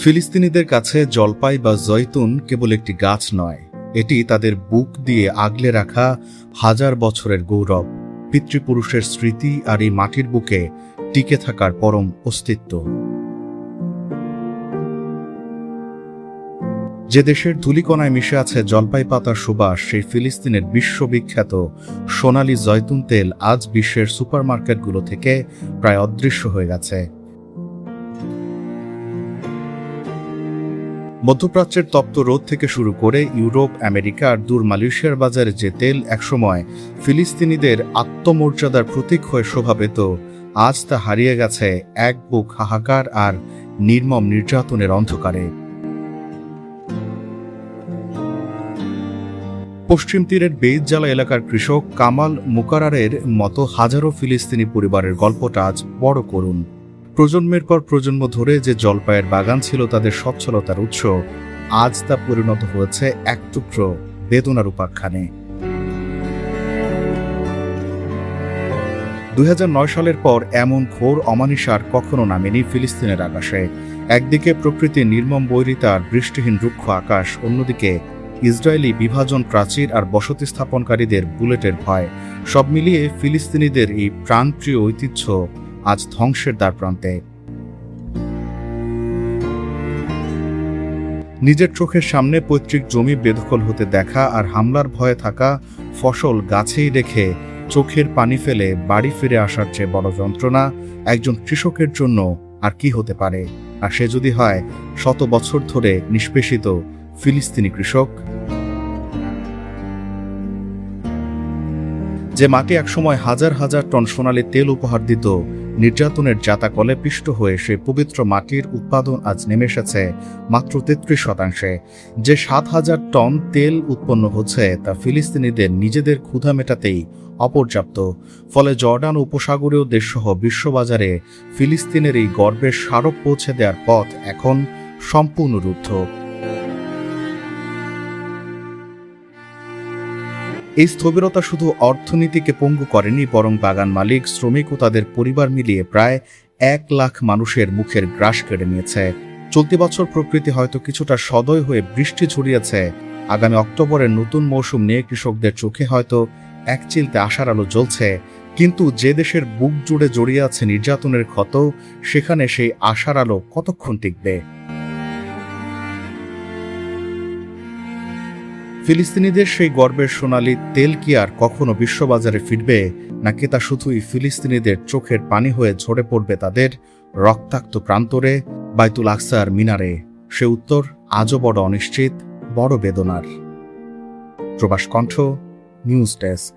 ফিলিস্তিনিদের কাছে জলপাই বা জৈতুন কেবল একটি গাছ নয়, এটি তাদের বুক দিয়ে আগলে রাখা হাজার বছরের গৌরব, পিতৃপুরুষের স্মৃতি আর এই মাটির বুকে টিকে থাকার পরম অস্তিত্ব। যে দেশের ধূলিকণায় মিশে আছে জলপাই পাতার সুবাস, সেই ফিলিস্তিনের বিশ্ববিখ্যাত সোনালি জয়তুন তেল আজ বিশ্বের সুপারমার্কেটগুলো থেকে প্রায় অদৃশ্য হয়ে গেছে। মধ্যপ্রাচ্যের তপ্ত রোদ থেকে শুরু করে ইউরোপ, আমেরিকা আর দূর মালয়েশিয়ার বাজারে যে তেল একসময় ফিলিস্তিনিদের আত্মমর্যাদার প্রতীক হয়ে শোভা পেত, আজ তা হারিয়ে গেছে এক বুক হাহাকার আর নির্মম নির্যাতনের অন্ধকারে। পশ্চিম তীরের বেইতজালা এলাকার কৃষক কামাল মুকারারের মতো হাজারো ফিলিস্তিনি পরিবারের গল্পটা আজ বড় করুন। প্রজন্মের পর প্রজন্ম ধরে যে জলপাইয়ের বাগান ছিল তাদের সচ্ছলতার উৎস, আজ তা পরিণত হয়েছে এক টুকরো বেদনার উপাখ্যানে। 2009 সালের পর এমন ঘোর অমানিশা আর কখনো নামেনি ফিলিস্তিনের আকাশে। একদিকে প্রকৃতির নির্মম বৈরিতা আর বৃষ্টিহীন রুক্ষ আকাশ, অন্যদিকে ইসরায়েলি বিভাজন প্রাচীর আর বসতি স্থাপনকারীদের বুলেটের ভয়। সব মিলিয়ে ফিলিস্তিনিদের এই প্রাণপ্রিয় ঐতিহ্য আজ ধ্বংসের দ্বারপ্রান্তে। নিজের চোখের সামনে পৈতৃক জমি বেদখল হতে দেখা আর হামলার ভয়ে থাকা ফসল গাছেই রেখে চোখের পানি ফেলে বাড়ি ফিরে আসার চেয়ে বড় যন্ত্রণা একজন কৃষকের জন্য আর কি হতে পারে? আর সে যদি হয় শত বছর ধরে নিষ্পেষিত ফিলিস্তিনি কৃষক। যে মাটি একসময় হাজার হাজার টন সোনালি তেল উপহার দিত, নির্যাতনের জাতাকলে পিষ্ট হয়ে সে পবিত্র মাটির উৎপাদন আজ নেমে এসেছে মাত্র 33%। যে 7,000 টন তেল উৎপন্ন হচ্ছে তা ফিলিস্তিনিদের নিজেদের ক্ষুধা মেটাতেই অপর্যাপ্ত। ফলে জর্ডান উপসাগরীয় দেশসহ বিশ্ববাজারে ফিলিস্তিনের এই গর্বের স্মারক পৌঁছে দেওয়ার পথ এখন সম্পূর্ণ রুদ্ধ। এই স্থবিরতা শুধু অর্থনীতিকে পঙ্গু করেনি, বরং বাগান মালিক, শ্রমিক ও তাদের পরিবার মিলিয়ে প্রায় 1 লাখ মানুষের মুখের গ্রাস কেড়ে নিয়েছে। চলতি বছর প্রকৃতি হয়তো কিছুটা সদয় হয়ে বৃষ্টি ঝরিয়েছে। আগামী অক্টোবরের নতুন মৌসুম নিয়ে কৃষকদের চোখে হয়তো এক চিলতে আশার আলো জ্বলছে, কিন্তু যে দেশের বুক জুড়ে জড়িয়ে আছে নির্যাতনের ক্ষত, সেখানে সেই আশার আলো কতক্ষণ টিকবে? ফিলিস্তিনিদের সেই গর্বের সোনালি তেল কি আর কখনো বিশ্ববাজারে ফিরবে, নাকি তা শুধুই ফিলিস্তিনিদের চোখের পানি হয়ে ঝরে পড়বে তাদের রক্তাক্ত প্রান্তরে, বাইতুল আকসার মিনারে? সে উত্তর আজও বড় অনিশ্চিত, বড় বেদনার। প্রবাস কণ্ঠ, নিউজ ডেস্ক।